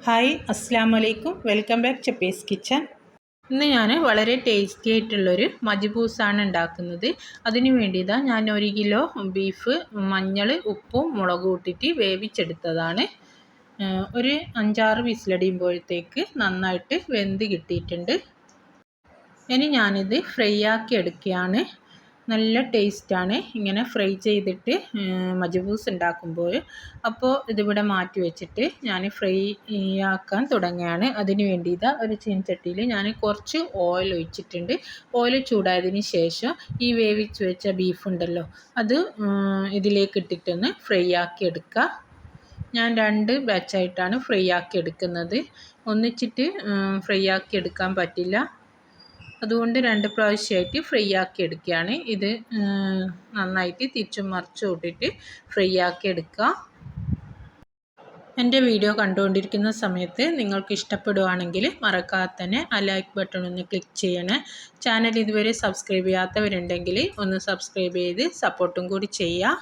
Hi അസ്സാം വലൈക്കും, welcome back ചപ്പീസ് kitchen. ഇന്ന് ഞാൻ വളരെ ടേസ്റ്റി ആയിട്ടുള്ളൊരു മജ്ബൂസാണ് ഉണ്ടാക്കുന്നത്. അതിന് വേണ്ടി ഞാൻ 1 കിലോ ബീഫ് മഞ്ഞൾ ഉപ്പും മുളകും ഇട്ടിട്ട് വേവിച്ചെടുത്തതാണ്. ഒരു 5-6 വിസിലടിയുമ്പോഴത്തേക്ക് നന്നായിട്ട് വെന്ത് കിട്ടിയിട്ടുണ്ട്. ഇനി ഞാനിത് ഫ്രൈ ആക്കി എടുക്കുകയാണ്. നല്ല ടേസ്റ്റാണ് ഇങ്ങനെ ഫ്രൈ ചെയ്തിട്ട് മജ്ബൂസ് ഉണ്ടാക്കുമ്പോൾ. അപ്പോൾ ഇതിവിടെ മാറ്റി വെച്ചിട്ട് ഞാൻ ഫ്രൈ ആക്കാൻ തുടങ്ങുകയാണ്. അതിന് വേണ്ടി ഒരു ചീനച്ചട്ടിയിൽ ഞാൻ കുറച്ച് ഓയിൽ ഒഴിച്ചിട്ടുണ്ട്. ഓയിൽ ചൂടായതിന് ശേഷം ഈ വേവിച്ച് വെച്ച ബീഫ് ഉണ്ടല്ലോ അത് ഇതിലേക്ക് ഇട്ടിട്ടൊന്ന് ഫ്രൈ ആക്കി എടുക്കുക. ഞാൻ 2 ബാച്ചായിട്ടാണ് ഫ്രൈ ആക്കി എടുക്കുന്നത്. ഒന്നിച്ചിട്ട് ഫ്രൈ ആക്കി എടുക്കാൻ പറ്റില്ല, അതുകൊണ്ട് 2 പ്രാവശ്യമായിട്ട് ഫ്രൈ ആക്കി എടുക്കുകയാണ്. ഇത് നന്നായിട്ട് തിരിച്ചും മറിച്ചും ഇട്ടിട്ട് ഫ്രൈ ആക്കി എടുക്കുക. എൻ്റെ വീഡിയോ കണ്ടുകൊണ്ടിരിക്കുന്ന സമയത്ത് നിങ്ങൾക്ക് ഇഷ്ടപ്പെടുകയാണെങ്കിൽ മറക്കാതെ തന്നെ ആ ലൈക്ക് ബട്ടൺ ഒന്ന് ക്ലിക്ക് ചെയ്യണേ. ചാനൽ ഇതുവരെ സബ്സ്ക്രൈബ് ചെയ്യാത്തവരുണ്ടെങ്കിൽ ഒന്ന് സബ്സ്ക്രൈബ് ചെയ്ത് സപ്പോർട്ടും കൂടി ചെയ്യുക.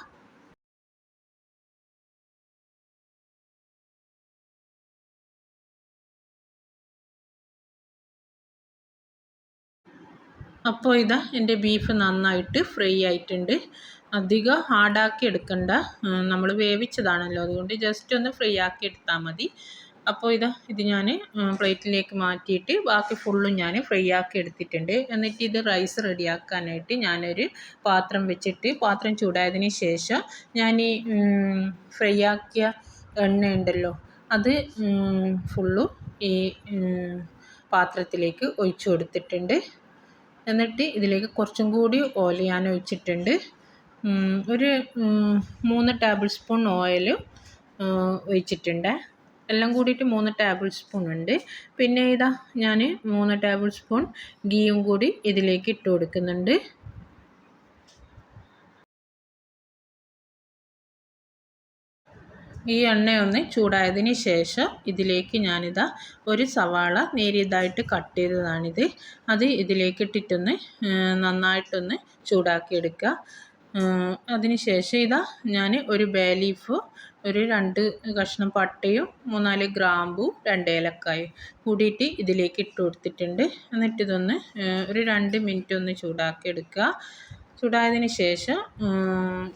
അപ്പോൾ എൻ്റെ ബീഫ് നന്നായിട്ട് ഫ്രൈ ആയിട്ടുണ്ട്. അധികം ഹാർഡാക്കി എടുക്കണ്ട, നമ്മൾ വേവിച്ചതാണല്ലോ, അതുകൊണ്ട് ജസ്റ്റ് ഒന്ന് ഫ്രൈ ആക്കി എടുത്താൽ മതി. അപ്പോൾ ഇത് ഞാൻ പ്ലേറ്റിലേക്ക് മാറ്റിയിട്ട് ബാക്കി ഫുള്ളും ഞാൻ ഫ്രൈ ആക്കി എടുത്തിട്ടുണ്ട്. എന്നിട്ട് ഇത് റൈസ് റെഡിയാക്കാനായിട്ട് ഞാനൊരു പാത്രം വെച്ചിട്ട് പാത്രം ചൂടായതിന് ശേഷം ഞാൻ ഈ ഫ്രൈ ആക്കിയ എണ്ണ ഉണ്ടല്ലോ അത് ഫുള്ളും ഈ പാത്രത്തിലേക്ക് ഒഴിച്ചു കൊടുത്തിട്ടുണ്ട്. എന്നിട്ട് ഇതിലേക്ക് കുറച്ചും കൂടി ഓയിൽ ഞാൻ ഒഴിച്ചിട്ടുണ്ട്. ഒരു 3 ടേബിൾ സ്പൂൺ ഓയിൽ ഒഴിച്ചിട്ടുണ്ട്. എല്ലാം കൂടിയിട്ട് 3 ടേബിൾ സ്പൂൺ ഉണ്ട്. പിന്നെ ഞാൻ 3 ടേബിൾ സ്പൂൺ ഗീയും കൂടി ഇതിലേക്ക് ഇട്ട് കൊടുക്കുന്നുണ്ട്. ഈ എണ്ണയൊന്ന് ചൂടായതിന് ശേഷം ഇതിലേക്ക് ഒരു സവാള നേരിയതായിട്ട് കട്ട് ചെയ്തതാണിത്. അത് ഇതിലേക്ക് ഇട്ടിട്ടൊന്ന് നന്നായിട്ടൊന്ന് ചൂടാക്കി എടുക്കുക. അതിന് ശേഷം ഞാൻ ഒരു ബേ ലീഫ്, ഒരു 2 കഷ്ണം പട്ടയും 3-4 ഗ്രാമ്പും 2 ഏലക്കായും കൂടിയിട്ട് ഇതിലേക്ക് ഇട്ട് കൊടുത്തിട്ടുണ്ട്. എന്നിട്ട് ഇതൊന്ന് ഒരു 2 മിനിറ്റ് ഒന്ന് ചൂടാക്കി എടുക്കുക. ചൂടായതിന് ശേഷം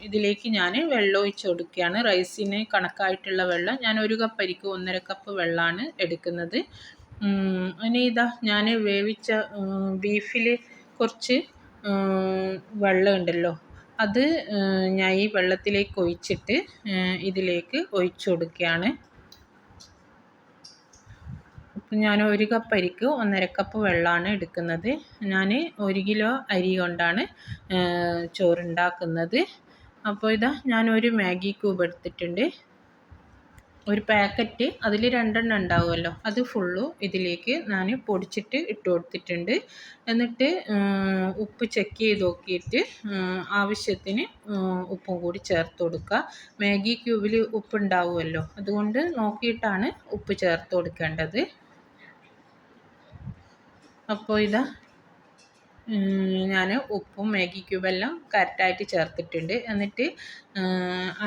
ഇതിലേക്ക് ഞാൻ വെള്ളം ഒഴിച്ച് കൊടുക്കുകയാണ്. റൈസിന് കണക്കായിട്ടുള്ള വെള്ളം ഞാൻ 1 കപ്പ് അരിക്ക് 1.5 കപ്പ് വെള്ളമാണ് എടുക്കുന്നത്. ഇനി ഞാൻ വേവിച്ച ബീഫിൽ കുറച്ച് വെള്ളം ഉണ്ടല്ലോ അത് ഞാൻ ഈ വെള്ളത്തിലേക്ക് ഒഴിച്ചിട്ട് ഇതിലേക്ക് ഒഴിച്ചു കൊടുക്കുകയാണ്. ഞാൻ 1 കപ്പ് അരിക്ക് 1.5 കപ്പ് വെള്ളമാണ് എടുക്കുന്നത്. ഞാൻ 1 കിലോ അരി കൊണ്ടാണ് ചോറുണ്ടാക്കുന്നത്. അപ്പോൾ ഞാൻ ഒരു മാഗി ക്യൂബ് എടുത്തിട്ടുണ്ട്. ഒരു പാക്കറ്റ്, അതിൽ 2 എണ്ണം ഉണ്ടാവുമല്ലോ, അത് ഫുള്ളും ഇതിലേക്ക് ഞാൻ പൊടിച്ചിട്ട് ഇട്ട് കൊടുത്തിട്ടുണ്ട്. എന്നിട്ട് ഉപ്പ് ചെക്ക് ചെയ്ത് നോക്കിയിട്ട് ആവശ്യത്തിന് ഉപ്പും കൂടി ചേർത്ത് കൊടുക്കുക. മാഗി ക്യൂബിൽ ഉപ്പ് ഉണ്ടാവുമല്ലോ, അതുകൊണ്ട് നോക്കിയിട്ടാണ് ഉപ്പ് ചേർത്ത് കൊടുക്കേണ്ടത്. അപ്പോൾ ഞാൻ ഉപ്പും മാഗി ക്യൂബെല്ലാം കറക്റ്റായിട്ട് ചേർത്തിട്ടുണ്ട്. എന്നിട്ട്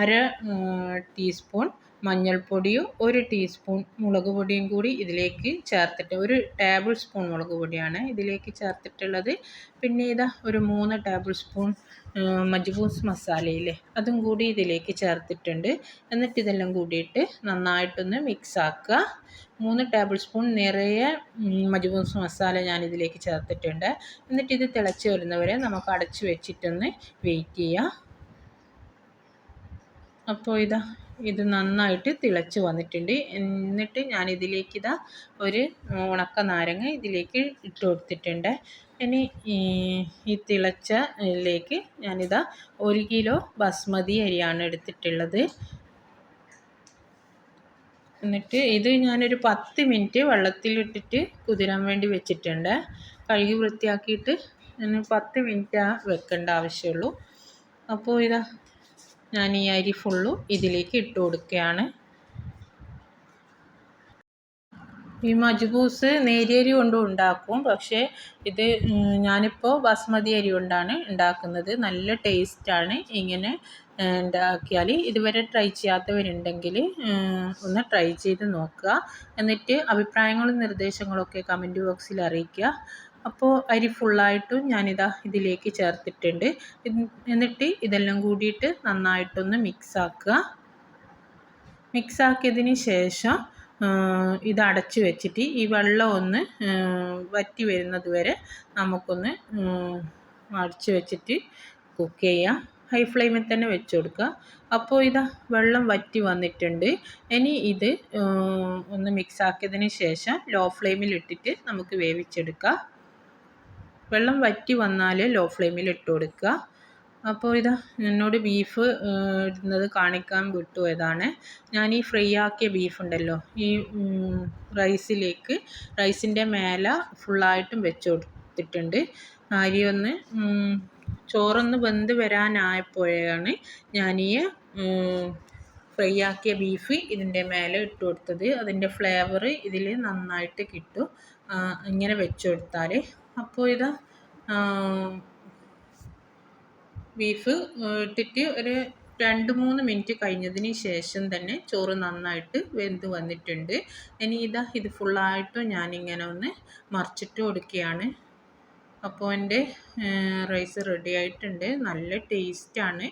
1/2 ടീസ്പൂൺ മഞ്ഞൾപ്പൊടിയും 1 ടീസ്പൂൺ മുളക് പൊടിയും കൂടി ഇതിലേക്ക് ചേർത്തിട്ട്, 1 ടേബിൾ സ്പൂൺ മുളക് പൊടിയാണ് ഇതിലേക്ക് ചേർത്തിട്ടുള്ളത്. പിന്നെ ഒരു 3 ടേബിൾ സ്പൂൺ മജ്ബൂസ് മസാലയില്ലേ അതും കൂടി ഇതിലേക്ക് ചേർത്തിട്ടുണ്ട്. എന്നിട്ട് ഇതെല്ലാം കൂടിയിട്ട് നന്നായിട്ടൊന്ന് മിക്സ് ആക്കുക. 3 ടേബിൾ സ്പൂൺ നിറയെ മജ്ബൂസ് മസാല ഞാൻ ഇതിലേക്ക് ചേർത്തിട്ടുണ്ട്. എന്നിട്ട് ഇത് തിളച്ച് വരുന്നവരെ നമുക്ക് അടച്ച് വെച്ചിട്ടൊന്ന് വെയിറ്റ് ചെയ്യാം. അപ്പോൾ ഇത് നന്നായിട്ട് തിളച്ച് വന്നിട്ടുണ്ട്. എന്നിട്ട് ഞാൻ ഇതിലേക്ക് ഒരു ഉണക്ക നാരങ്ങ ഇതിലേക്ക് ഇട്ട് കൊടുത്തിട്ടുണ്ട്. ഇനി ഈ തിളച്ചതിലേക്ക് ഞാൻ 1 കിലോ ബസ്മതി അരിയാണ് എടുത്തിട്ടുള്ളത്. എന്നിട്ട് ഞാനൊരു 10 മിനിറ്റ് വെള്ളത്തിലിട്ടിട്ട് കുതിരാൻ വേണ്ടി വെച്ചിട്ടുണ്ട്. കഴുകി വൃത്തിയാക്കിയിട്ട് 10 മിനിറ്റ് വെക്കേണ്ട ആവശ്യമുള്ളൂ. അപ്പോൾ ഞാൻ ഈ അരി ഫുള്ളും ഇതിലേക്ക് ഇട്ട് കൊടുക്കുകയാണ്. ഈ മജ്ബൂസ് നേരിയ അരി കൊണ്ടും ഉണ്ടാക്കും, പക്ഷേ ഞാനിപ്പോൾ ബസ്മതി അരി കൊണ്ടാണ് ഉണ്ടാക്കുന്നത്. നല്ല ടേസ്റ്റാണ് ഇങ്ങനെ ഉണ്ടാക്കിയാൽ ഇതുവരെ ട്രൈ ചെയ്യാത്തവരുണ്ടെങ്കിൽ ഒന്ന് ട്രൈ ചെയ്ത് നോക്കുക. എന്നിട്ട് അഭിപ്രായങ്ങളും നിർദ്ദേശങ്ങളൊക്കെ കമൻറ്റ് ബോക്സിൽ അറിയിക്കുക. അപ്പോൾ അരി ഫുള്ളായിട്ടും ഞാനിതാ ഇതിലേക്ക് ചേർത്തിട്ടുണ്ട്. എന്നിട്ട് ഇതെല്ലാം കൂടിയിട്ട് നന്നായിട്ടൊന്ന് മിക്സാക്കിയതിന് ശേഷം ഇത് അടച്ചു വെച്ചിട്ട് ഈ വെള്ളം ഒന്ന് വറ്റി വരുന്നത് വരെ നമുക്കൊന്ന് അടച്ചു വെച്ചിട്ട് കുക്ക് ചെയ്യാം. ഹൈ ഫ്ലെയിമിൽ തന്നെ വെച്ച് കൊടുക്കുക. അപ്പോൾ ഇതാ വെള്ളം വറ്റി വന്നിട്ടുണ്ട്. ഇനി ഇത് ഒന്ന് മിക്സാക്കിയതിന് ശേഷം ലോ ഫ്ലെയിമിൽ ഇട്ടിട്ട് നമുക്ക് വേവിച്ചെടുക്കാം. വെള്ളം വറ്റി വന്നാൽ ലോ ഫ്ലെയിമിൽ ഇട്ട് കൊടുക്കുക. അപ്പോൾ ഇതാ എന്നോട് ബീഫ് ഇടുന്നത് കാണിക്കാൻ വിട്ടുപോയതാണ്. ഞാൻ ഈ ഫ്രൈ ആക്കിയ ബീഫ് ഉണ്ടല്ലോ, ഈ റൈസിൻ്റെ മേലെ ഫുള്ളായിട്ടും വെച്ച് കൊടുത്തിട്ടുണ്ട്. ചോറൊന്ന് വെന്ത് വരാനായപ്പോഴാണ് ഞാൻ ഈ ഫ്രൈ ആക്കിയ ബീഫ് ഇതിൻ്റെ മേലെ ഇട്ട് കൊടുത്തത്. അതിൻ്റെ ഫ്ലേവർ ഇതിൽ നന്നായിട്ട് കിട്ടും ഇങ്ങനെ വെച്ച് കൊടുത്താൽ. അപ്പോൾ ഇതാ ബീഫ് ഇട്ടിട്ട് ഒരു 2-3 മിനിറ്റ് കഴിഞ്ഞതിന് ശേഷം തന്നെ ചോറ് നന്നായിട്ട് വെന്ത് വന്നിട്ടുണ്ട്. ഇനി ഇത് ഫുള്ളായിട്ടും ഞാനിങ്ങനെ ഒന്ന് മറിച്ചിട്ട് കൊടുക്കുകയാണ്. അപ്പോൾ എൻ്റെ റൈസ് റെഡി ആയിട്ടുണ്ട്. നല്ല ടേസ്റ്റാണ്.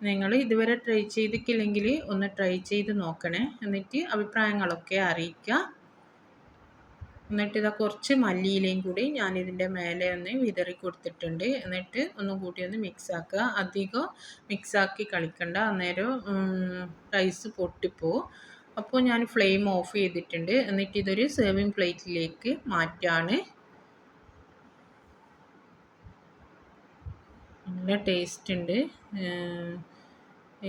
നിങ്ങൾ ഇതുവരെ ട്രൈ ചെയ്തിട്ടില്ലെങ്കിൽ ഒന്ന് ട്രൈ ചെയ്ത് നോക്കണേ. എന്നിട്ട് അഭിപ്രായങ്ങളൊക്കെ അറിയിക്കുക. എന്നിട്ട് കുറച്ച് മല്ലിയിലയും കൂടി ഞാനിതിൻ്റെ മേലെ ഒന്ന് വിതറി കൊടുത്തിട്ടുണ്ട്. എന്നിട്ട് ഒന്നും കൂടി ഒന്ന് മിക്സാക്കുക. അധികം മിക്സാക്കി കളിക്കണ്ട, അന്നേരം റൈസ് പൊട്ടിപ്പോവും. അപ്പോൾ ഞാൻ ഫ്ലെയിം ഓഫ് ചെയ്തിട്ടുണ്ട്. എന്നിട്ട് ഇതൊരു സെർവിങ് പ്ലേറ്റിലേക്ക് മാറ്റാണ്. നല്ല ടേസ്റ്റ് ഉണ്ട്.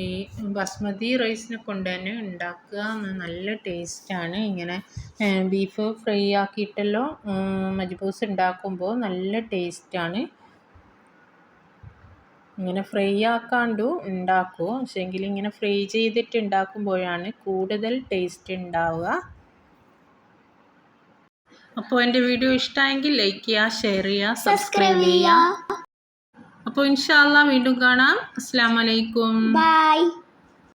ഈ ബസ്മതി റൈസിനെ കൊണ്ട് തന്നെ ഉണ്ടാക്കുക, നല്ല ടേസ്റ്റാണ്. ഇങ്ങനെ ബീഫ് ഫ്രൈ ആക്കിയിട്ടല്ലോ മജ്ബൂസ് ഉണ്ടാക്കുമ്പോൾ നല്ല ടേസ്റ്റാണ്. ഇങ്ങനെ ഫ്രൈ ആക്കാണ്ട് ഉണ്ടാക്കും, പക്ഷേങ്കിൽ ഇങ്ങനെ ഫ്രൈ ചെയ്തിട്ട് ഉണ്ടാക്കുമ്പോഴാണ് കൂടുതൽ ടേസ്റ്റ് ഉണ്ടാവുക. അപ്പോൾ എൻ്റെ വീഡിയോ ഇഷ്ടമായെങ്കിൽ ലൈക്ക് ചെയ്യുക, ഷെയർ ചെയ്യുക, സബ്സ്ക്രൈബ് ചെയ്യുക. അപ്പോൾ ഇൻഷാ അല്ലാഹ് വീണ്ടും കാണാം. അസ്സലാമു അലൈക്കും. ബൈ.